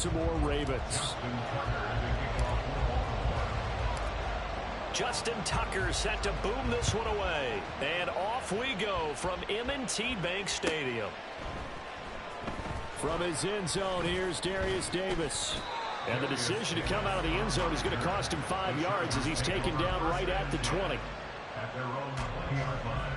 Baltimore Ravens. Justin Tucker set to boom this one away. And off we go from M&T Bank Stadium. From his end zone, here's Darius Davis. And the decision to come out of the end zone is going to cost him 5 yards as he's taken down right at the 20. At their own 20-yard line.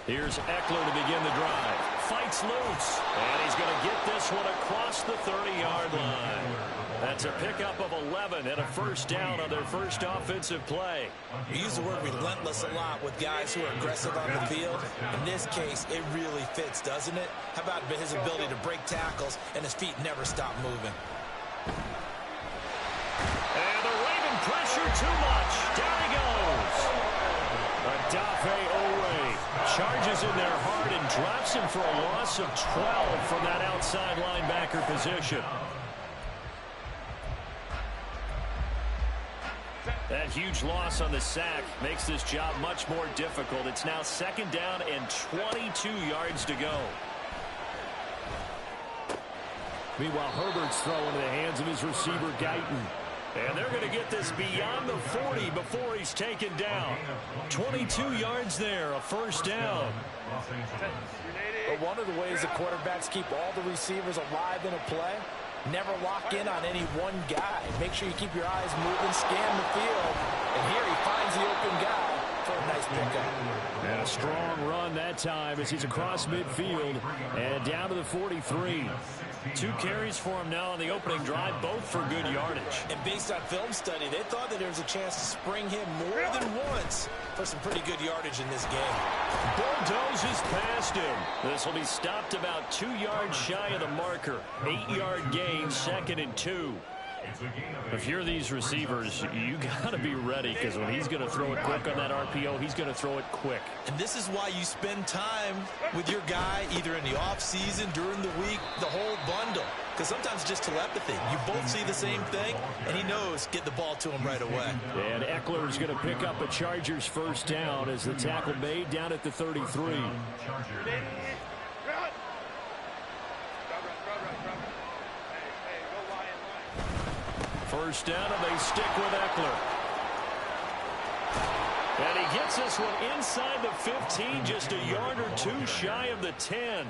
Here's Eckler to begin the drive. Fights loose. And he's going to get this one across the 30-yard line. That's a pickup of 11 and a first down on their first offensive play. We use the word relentless a lot with guys who are aggressive on the field. In this case, it really fits, doesn't it? How about his ability to break tackles and his feet never stop moving? And the Raven pressure too much. Down he goes. Adafe Owe charges in there hard and drops him for a loss of 12 from that outside linebacker position. That huge loss on the sack makes this job much more difficult. It's now second down and 22 yards to go. Meanwhile, Herbert's throw into the hands of his receiver, Guyton. And they're going to get this beyond the 40 before he's taken down. 22 yards there, a first down. But one of the ways the quarterbacks keep all the receivers alive in a play, never lock in on any one guy. Make sure you keep your eyes moving, scan the field. And here he finds the open guy for a nice pickup. And a strong run that time as he's across midfield and down to the 43. 2 carries for him now on the opening drive, both for good yardage. And based on film study, they thought that there was a chance to spring him more than once for some pretty good yardage in this game. Bulldozes past him. This will be stopped about 2 yards shy of the marker. 8-yard gain, second and 2. If you're these receivers, you got to be ready, because when he's going to throw it quick on that RPO, he's going to throw it quick. And this is why you spend time with your guy either in the offseason, during the week, the whole bundle. Because sometimes it's just telepathy. You both see the same thing, and he knows get the ball to him right away. And Eckler is going to pick up a Chargers first down as the tackle made down at the 33. First down, and they stick with Eckler. And he gets this one inside the 15, just a yard or 2 shy of the 10.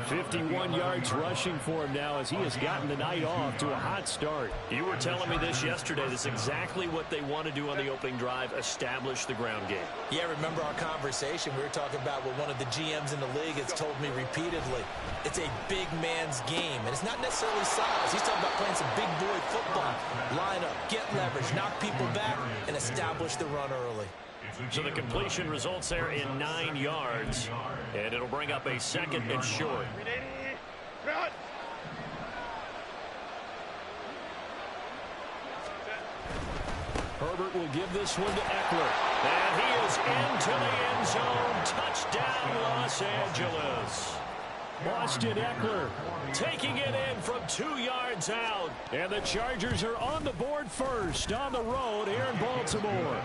51 yards rushing for him now as he has gotten the night off to a hot start. You were telling me this yesterday. This is exactly what they want to do on the opening drive, establish the ground game. Yeah, remember our conversation? We were talking about what one of the GMs in the league has told me repeatedly. It's a big man's game, and it's not necessarily size. He's talking about playing some big boy football. Line up, get leverage, knock people back, and establish the run early. So the completion results there in 9 yards, and it'll bring up a second and short. Herbert will give this one to Eckler. And he is into the end zone. Touchdown, Los Angeles. Austin Eckler taking it in from 2 yards out. And the Chargers are on the board first on the road here in Baltimore.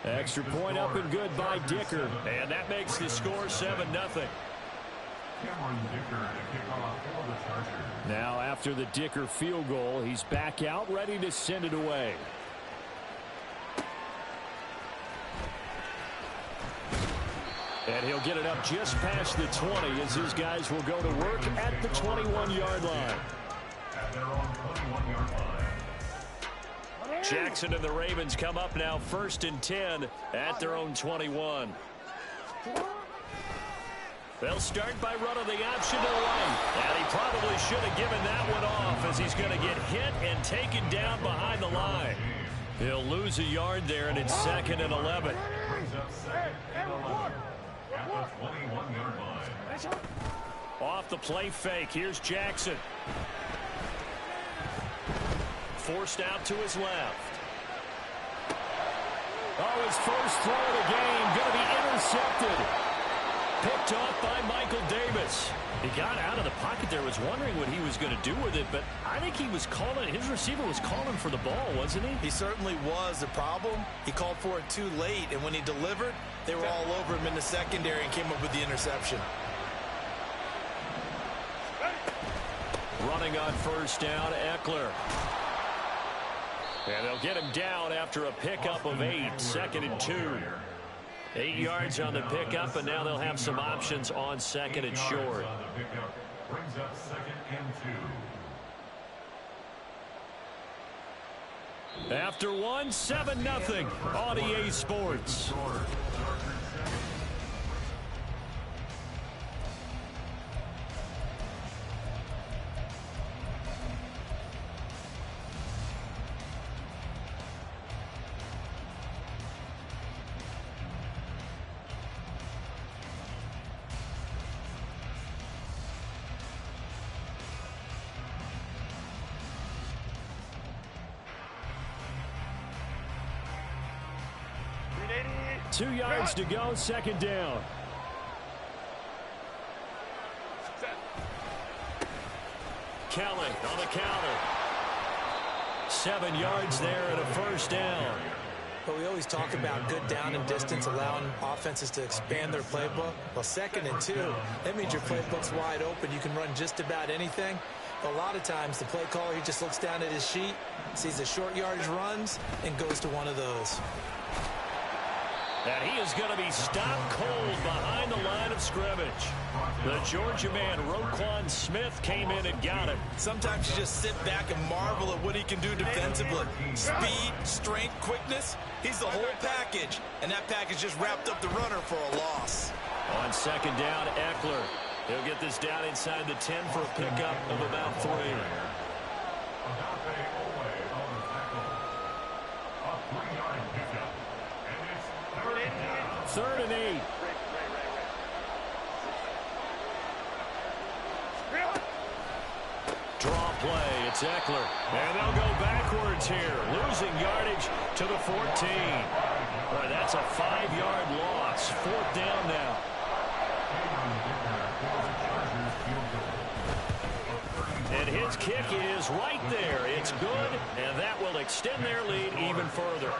Extra point up and good by Dicker. And that makes the score 7-0. Now after the Dicker field goal, he's back out ready to send it away. And he'll get it up just past the 20 as his guys will go to work at the 21-yard line. At their own 21-yard line. Jackson and the Ravens come up now first and 10 at their own 21. They'll start by running the option to the right. And he probably should have given that one off as he's going to get hit and taken down behind the line. He'll lose a yard there, and it's second and 11. Brings up second and 11 at the 21-yard line. Off the play fake, here's Jackson. Forced out to his left. Oh, his first throw of the game going to be intercepted. Picked off by Michael Davis. He got out of the pocket there, was wondering what he was going to do with it, but I think he was calling, his receiver was calling for the ball, wasn't he? He certainly was. The problem, he called for it too late, and when he delivered, they were all over him in the secondary and came up with the interception. Running on first down, Eckler. And they'll get him down after a pickup of 8, 2nd and 2. 8 yards on the pickup, and now they'll have some options on 2nd and short. Brings up 2nd and 2. After one, 7-0 on EA Sports. Two yards to go, 2nd down. Kelly on the counter. 7 yards there and a 1st down. But we always talk about good down and distance, allowing offenses to expand their playbook. Well, 2nd and 2, that means your playbook's wide open. You can run just about anything. But a lot of times, the play caller, he just looks down at his sheet, sees the short yardage runs, and goes to one of those. And he is going to be stopped cold behind the line of scrimmage. The Georgia man, Roquan Smith, came in and got him. Sometimes you just sit back and marvel at what he can do defensively. Speed, strength, quickness, he's the whole package. And that package just wrapped up the runner for a loss. On 2nd down, Eckler. He'll get this down inside the 10 for a pickup of about 3. Third and 8. Draw play. It's Eckler. And they'll go backwards here. Losing yardage to the 14. Boy, that's a 5-yard loss. 4th down now. And his kick is right there. It's good, and that will extend their lead even further.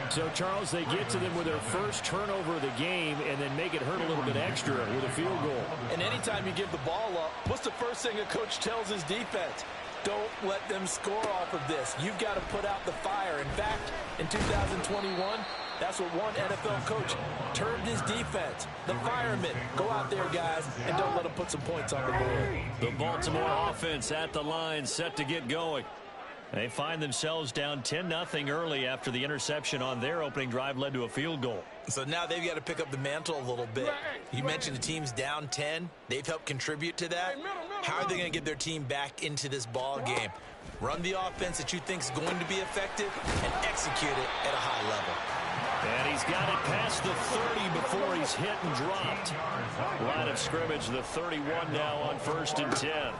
So, Charles, they get to them with their first turnover of the game and then make it hurt a little bit extra with a field goal. And anytime you give the ball up, what's the first thing a coach tells his defense? Don't let them score off of this. You've got to put out the fire. In fact, in 2021, that's what one NFL coach termed his defense. The firemen. Go out there, guys, and don't let them put some points on the board. The Baltimore offense at the line, set to get going. They find themselves down 10-0 early after the interception on their opening drive led to a field goal. So now they've got to pick up the mantle a little bit. You mentioned the team's down 10. They've helped contribute to that. How are they going to get their team back into this ball game? Run the offense that you think is going to be effective and execute it at a high level. And he's got it past the 30 before he's hit and dropped. Line of scrimmage, the 31 now on 1st and 10.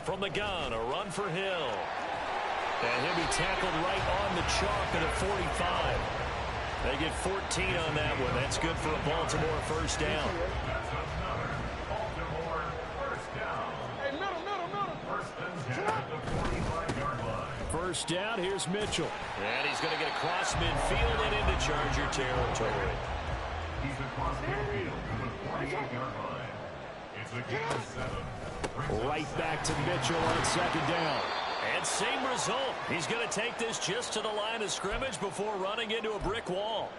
From the gun, a run for Hill. And he'll be tackled right on the chalk at a 45. They get 14 on that one. That's good for a Baltimore 1st down. First down, here's Mitchell. And he's going to get across midfield and into Charger territory. He's across midfield to the 48-yard line. It's a gain of 7. Right back to Mitchell on 2nd down. And same result. He's going to take this just to the line of scrimmage before running into a brick wall.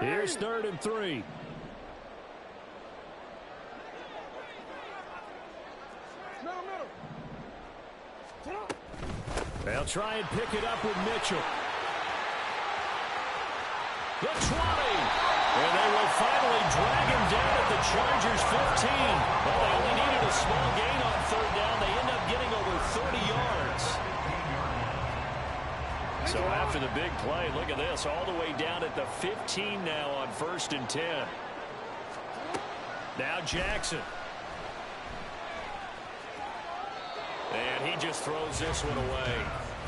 Here's 3rd and 3. They'll try and pick it up with Mitchell. The 20. And they will finally drag him down at the Chargers' 15. Well, they only needed a small gain on 3rd down. They end up getting over 30 yards. So after the big play, look at this, all the way down at the 15 now on 1st and 10. Now Jackson. And he just throws this one away.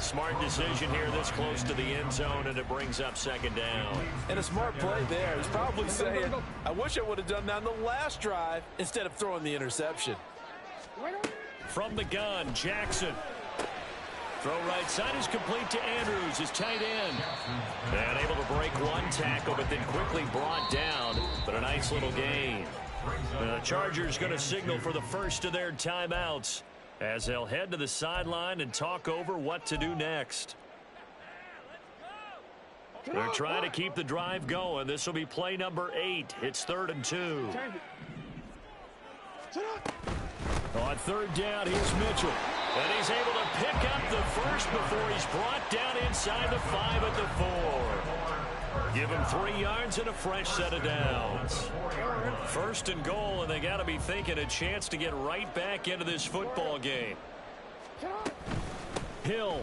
Smart decision here this close to the end zone, and it brings up second down. And a smart play there. He's probably saying, I wish I would have done that on the last drive instead of throwing the interception. From the gun, Jackson. Throw right side is complete to Andrews, his tight end. And able to break one tackle, but then quickly brought down. But a nice little gain. The Chargers going to signal for the first of their timeouts as they'll head to the sideline and talk over what to do next. They're trying to keep the drive going. This will be play number 8. It's 3rd and 2. On 3rd down, here's Mitchell. And he's able to pick up the first before he's brought down inside the 5 at the 4. Give him 3 yards and a fresh set of downs. 1st and goal, and they got to be thinking a chance to get right back into this football game. Hill.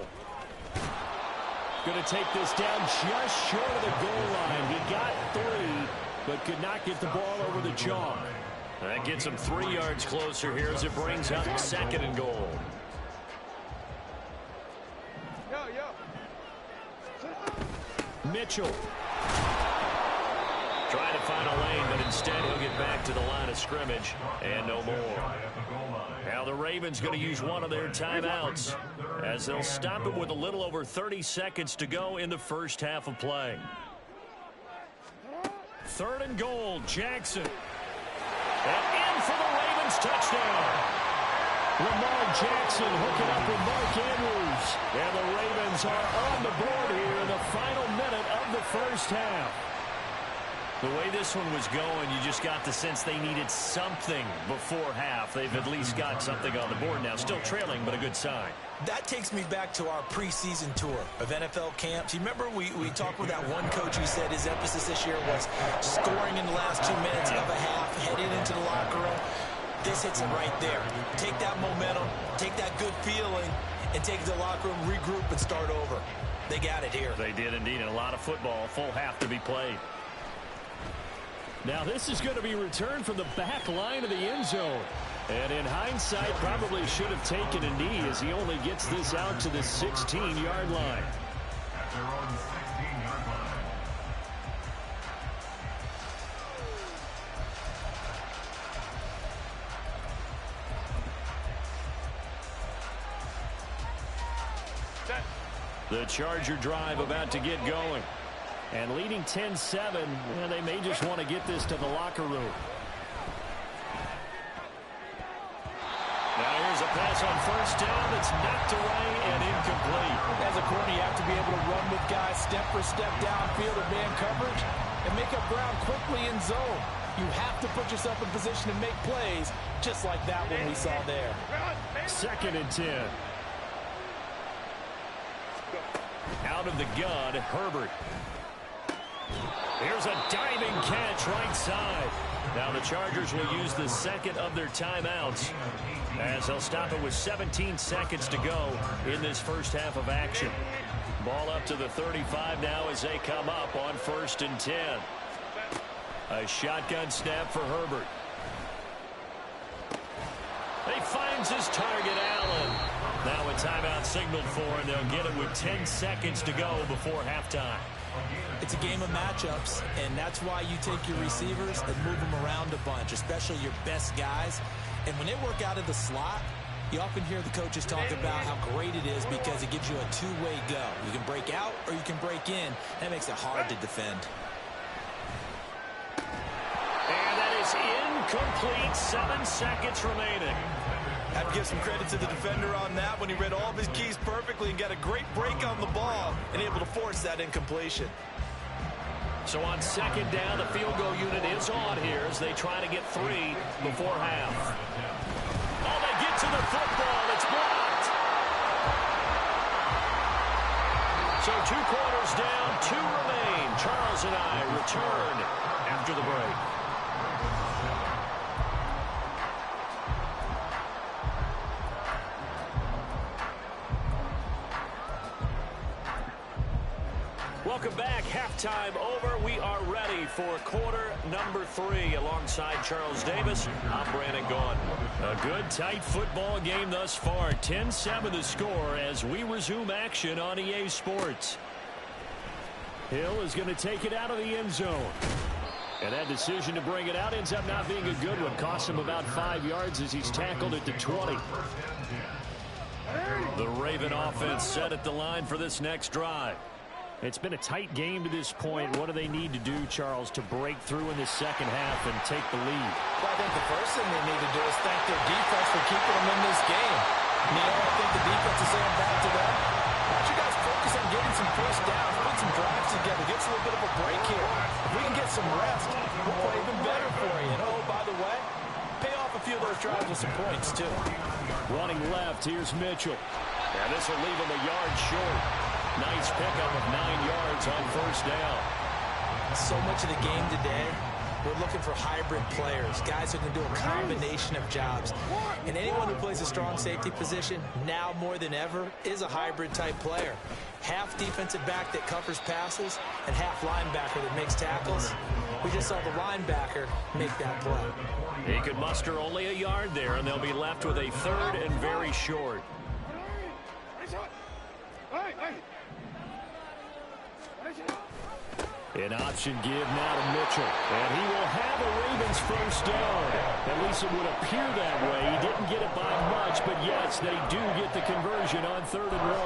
Going to take this down just short of the goal line. He got 3, but could not get the ball over the chalk. That gets him 3 yards closer here as it brings up 2nd and goal. Mitchell. Trying to find a lane, but instead he'll get back to the line of scrimmage and no more. Now the Ravens going to use one of their timeouts as they'll stop it with a little over 30 seconds to go in the first half of play. 3rd and goal, Jackson. And in for the Ravens touchdown. Lamar Jackson hooking up with Mark Andrews. And the Ravens are on the board here in the final minute of the first half. The way this one was going, you just got the sense they needed something before half. They've at least got something on the board now. Still trailing, but a good sign. That takes me back to our preseason tour of NFL camps. You remember we talked with that one coach who said his emphasis this year was scoring in the last 2 minutes of a half, heading into the locker room. This hits it right there. Take that momentum, take that good feeling, and take it to the locker room, regroup, and start over. They got it here. They did indeed, and a lot of football, full half to be played. Now this is going to be returned from the back line of the end zone. And in hindsight, probably should have taken a knee as he only gets this out to the 16-yard line. At their own 16-yard line. The Charger drive about to get going. And leading 10-7, they may just want to get this to the locker room. Now here's a pass on 1st down that's knocked away and incomplete. As a corner, you have to be able to run with guys step for step downfield or man coverage and make up ground quickly in zone. You have to put yourself in position to make plays, just like that one we saw there. 2nd and 10. Out of the gun, Herbert. Here's a diving catch right side. Now the Chargers will use the 2nd of their timeouts as they'll stop it with 17 seconds to go in this first half of action. Ball up to the 35 now as they come up on 1st and 10. A shotgun snap for Herbert. He finds his target, Allen. Now a timeout signaled for, and they'll get it with 10 seconds to go before halftime. It's a game of matchups, and that's why you take your receivers and move them around a bunch, especially your best guys. And when they work out of the slot, you often hear the coaches talk about how great it is because it gives you a two-way go. You can break out or you can break in. That makes it hard to defend. And that is incomplete. 7 seconds remaining. I have to give some credit to the defender on that when he read all of his keys perfectly and got a great break on the ball and able to force that incompletion. So on 2nd down, the field goal unit is on here as they try to get 3 before half. Oh, they get to the football. It's blocked. So 2 quarters down, 2 remain. Charles and I return after the break. Welcome back. Halftime over. We are ready for quarter number 3. Alongside Charles Davis, I'm Brandon Gaudin. A good, tight football game thus far. 10-7 the score as we resume action on EA Sports. Hill is going to take it out of the end zone. And that decision to bring it out ends up not being a good one. Cost him about 5 yards as he's tackled at the 20. The Raven offense set at the line for this next drive. It's been a tight game to this point. What do they need to do, Charles, to break through in the second half and take the lead? Well, I think the first thing they need to do is thank their defense for keeping them in this game. I think the defense is saying back to them, why don't you guys focus on getting some first downs, put some drives together, get us a little bit of a break here. If we can get some rest, we'll play even better for you. And oh, by the way, pay off a few of those drives with some points, too. Running left, here's Mitchell. And this will leave him a yard short. Nice pickup of 9 yards on first down. So much of the game today, we're looking for hybrid players, guys who can do a combination of jobs. And anyone who plays a strong safety position, now more than ever, is a hybrid-type player. Half defensive back that covers passes and half linebacker that makes tackles. We just saw the linebacker make that play. He could muster only a yard there, and they'll be left with a third and very short. An option give now to Mitchell. And he will have a Ravens first down. At least it would appear that way. He didn't get it by much, but yes, they do get the conversion on 3rd and 1.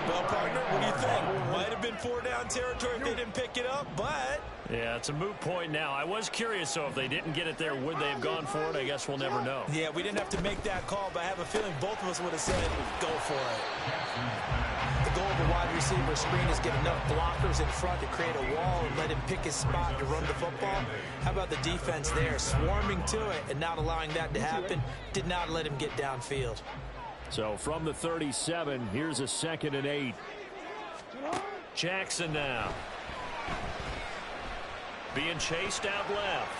Well, partner, what do you think? Might have been 4-down territory if they didn't pick it up, but... Yeah, it's a moot point now. I was curious, so if they didn't get it there, would they have gone for it? I guess we'll never know. Yeah, we didn't have to make that call, but I have a feeling both of us would have said, go for it. The goal of a wide receiver screen is get enough blockers in front to create a wall and let him pick his spot to run the football. How about the defense there, swarming to it and not allowing that to happen? Did not let him get downfield. So from the 37, here's a 2nd and 8. Jackson now. Being chased out left.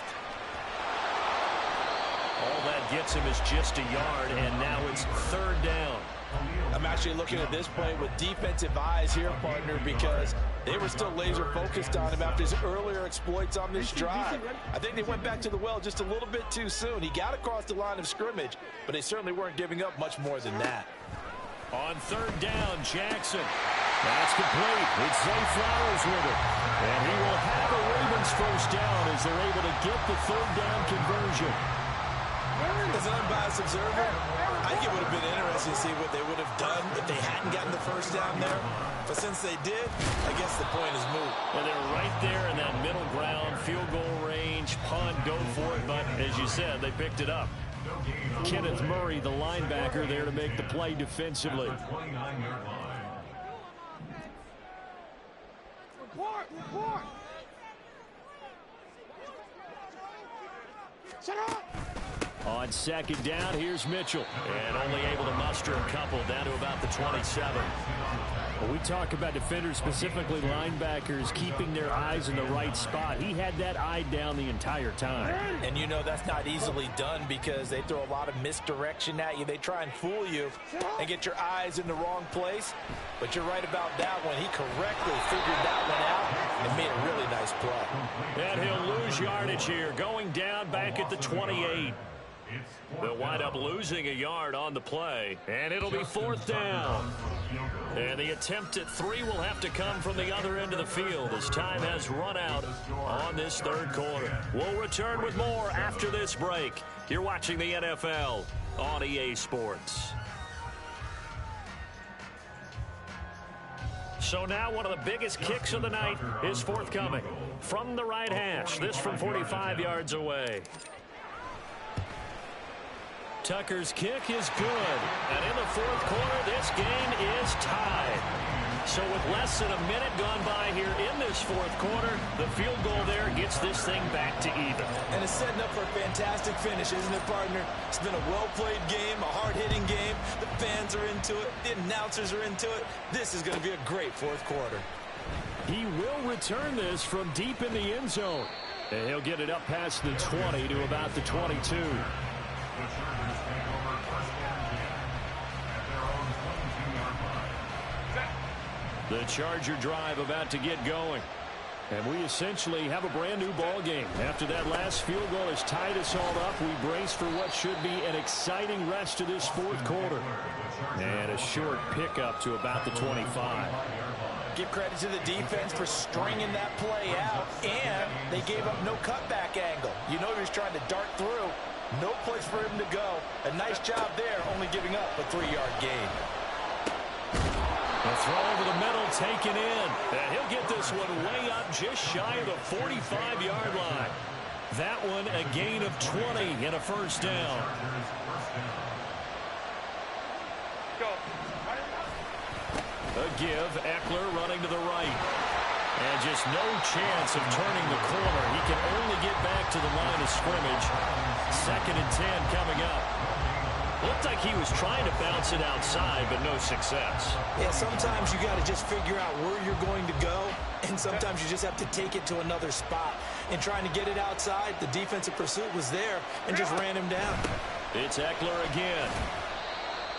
All that gets him is just a yard, and now it's 3rd down. I'm actually looking at this play with defensive eyes here, partner, because they were still laser focused on him after his earlier exploits on this drive. I think they went back to the well just a little bit too soon. He got across the line of scrimmage, but they certainly weren't giving up much more than that. On 3rd down, Jackson. That's complete. It's Zay Flowers with it. And he will have a Ravens first down as they're able to get the 3rd down conversion. As an unbiased observer, I think it would have been interesting to see what they would have done if they hadn't gotten the first down there. But since they did, I guess the point is moot. And they're right there in that middle ground, field goal range, punt, go for it. But as you said, they picked it up. Kenneth Murray, the linebacker, there to make the play defensively. Report! Shut up! On 2nd down, here's Mitchell. And only able to muster a couple down to about the 27. When we talk about defenders, specifically linebackers, keeping their eyes in the right spot, he had that eye down the entire time. And you know that's not easily done because they throw a lot of misdirection at you. They try and fool you and get your eyes in the wrong place. But you're right about that one. He correctly figured that one out and made a really nice play. And he'll lose yardage here, going down back at the 28. They'll wind up losing a yard on the play, and it'll be 4th down. And the attempt at 3 will have to come from the other end of the field as time has run out on this 3rd quarter. We'll return with more after this break. You're watching the NFL on EA Sports. So now one of the biggest kicks of the night is forthcoming. From the right hash, this from 45 yards away. Tucker's kick is good. And in the 4th quarter, this game is tied. So with less than a minute gone by here in this 4th quarter, the field goal there gets this thing back to even. And it's setting up for a fantastic finish, isn't it, partner? It's been a well-played game, a hard-hitting game. The fans are into it. The announcers are into it. This is going to be a great 4th quarter. He will return this from deep in the end zone. And he'll get it up past the 20 to about the 22. The Charger drive about to get going. And we essentially have a brand new ball game. After that last field goal has tied us all up, we brace for what should be an exciting rest of this fourth quarter. And a short pickup to about the 25. Give credit to the defense for stringing that play out, and they gave up no cutback angle. You know he was trying to dart through. No place for him to go. A nice job there, only giving up a 3-yard gain. A throw over the middle taken in. And he'll get this one way up just shy of the 45-yard line. That one a gain of 20 and a first down. A give, Eckler running to the right. And just no chance of turning the corner. He can only get back to the line of scrimmage. 2nd and 10 coming up. Looked like he was trying to bounce it outside, but no success. Yeah, sometimes you got to just figure out where you're going to go, and sometimes you just have to take it to another spot. And trying to get it outside, the defensive pursuit was there and just ran him down. It's Eckler again.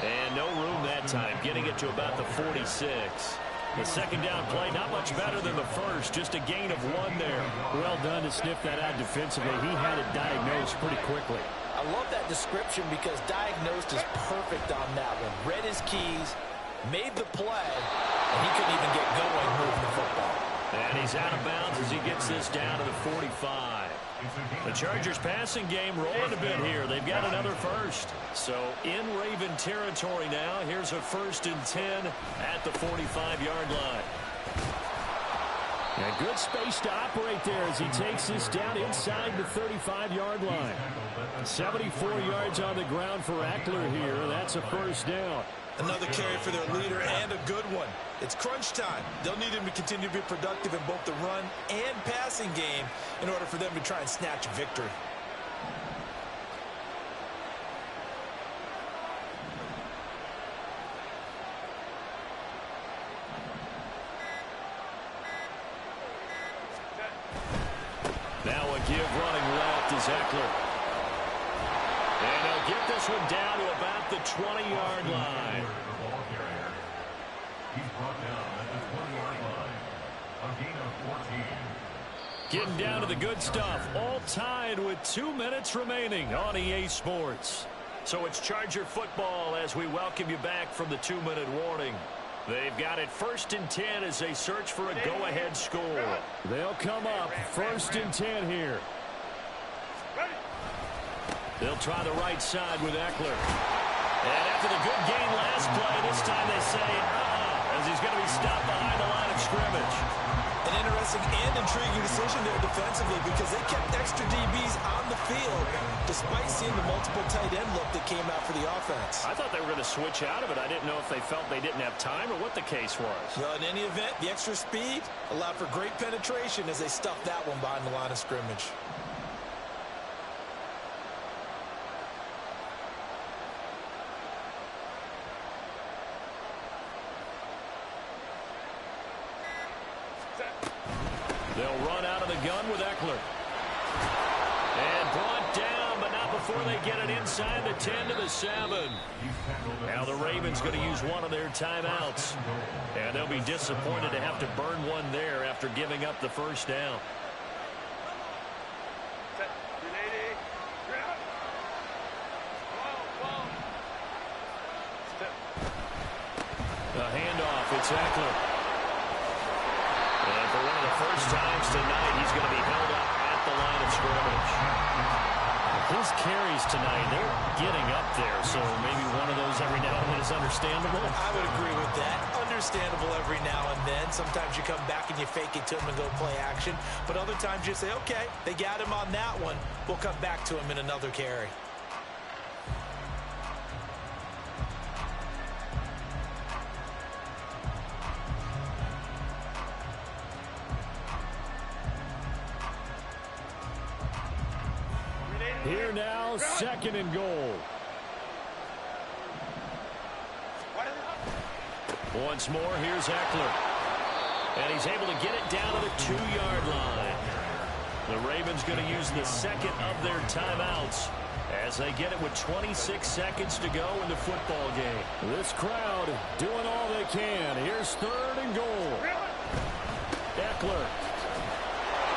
And no room that time, getting it to about the 46. The second down play, not much better than the first, just a gain of 1 there. Well done to sniff that out defensively. He had it diagnosed pretty quickly. I love that description because diagnosed is perfect on that one. Read his keys, made the play, and he couldn't even get going moving the football. And he's out of bounds as he gets this down to the 45. The Chargers passing game rolling a bit here. They've got another first. So in Raven territory now. Here's a 1st and 10 at the 45-yard line. And good space to operate there as he takes this down inside the 35-yard line. 74 yards on the ground for Eckler here. That's a first down. Another carry for their leader and a good one. It's crunch time. They'll need him to continue to be productive in both the run and passing game in order for them to try and snatch a victory. Now a give running left is Eckler. And he'll get this one down to about the 20-yard line. He's brought down at the 20-yard line. A gain of 14. Getting down to the good stuff. All tied with 2 minutes remaining on EA Sports. So it's Charger football as we welcome you back from the 2-minute warning. They've got it 1st and 10 as they search for a go-ahead score. They'll come up 1st and 10 here. They'll try the right side with Eckler. And after the good gain last play, this time they say, as he's going to be stopped behind the line of scrimmage. An interesting and intriguing decision there defensively because they kept extra DBs on the field despite seeing the multiple tight end look that came out for the offense. I thought they were going to switch out of it. I didn't know if they felt they didn't have time or what the case was. Well, in any event, the extra speed allowed for great penetration as they stuffed that one behind the line of scrimmage. They'll run out of the gun with Eckler. And brought down, but not before they get it inside the 10 to the 7. Now the Ravens going to use one of their timeouts. And they'll be disappointed to have to burn one there after giving up the first down. A handoff, it's Eckler. And for one of the first times tonight, he's going to be held up at the line of scrimmage. His carries tonight, they're getting up there, so maybe one of those every now and then is understandable. I would agree with that. Understandable every now and then. Sometimes you come back and you fake it to him and go play action. But other times you say, okay, they got him on that one. We'll come back to him in another carry. Here now, 2nd and goal. Once more, here's Eckler. And he's able to get it down to the 2-yard line. The Ravens going to use the second of their timeouts as they get it with 26 seconds to go in the football game. This crowd doing all they can. Here's 3rd and goal. Eckler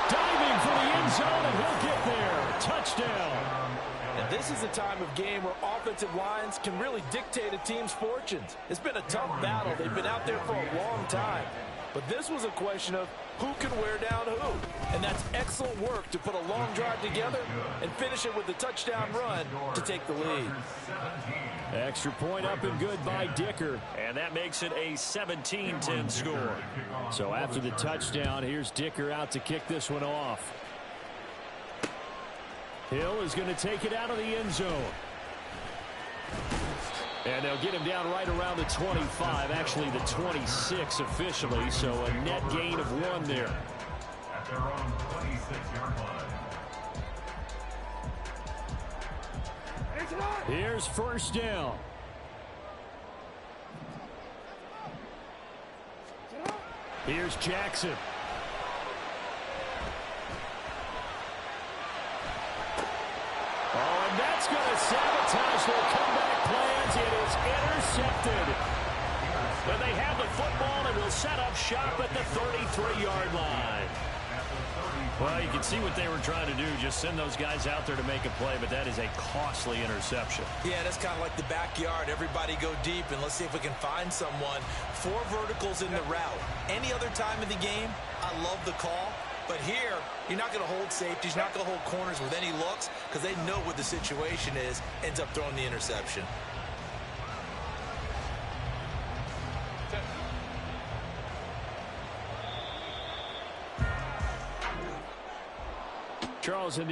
diving for the end zone, and he'll get there. Touchdown. And this is a time of game where offensive lines can really dictate a team's fortunes. It's been a tough battle. They've been out there for a long time. But this was a question of who can wear down who. And that's excellent work to put a long drive together and finish it with a touchdown run to take the lead. Extra point up and good by Dicker. And that makes it a 17-10 score. So after the touchdown, here's Dicker out to kick this one off. Hill is going to take it out of the end zone. And they'll get him down right around the 25, actually the 26 officially, so a net gain of 1 there. At their own 26-yard line. Here's 1st down. Here's Jackson. Oh, and that's going to sabotage their comeback plans. It is intercepted. But they have the football and will set up shop at the 33-yard line. Well, you can see what they were trying to do, just send those guys out there to make a play, but that is a costly interception. Yeah, that's kind of like the backyard. Everybody go deep, and let's see if we can find someone. 4 verticals in the route. Any other time of the game, I love the call. But here, you're not going to hold safeties, you're not going to hold corners with any looks because they know what the situation is, ends up throwing the interception. Charles, in these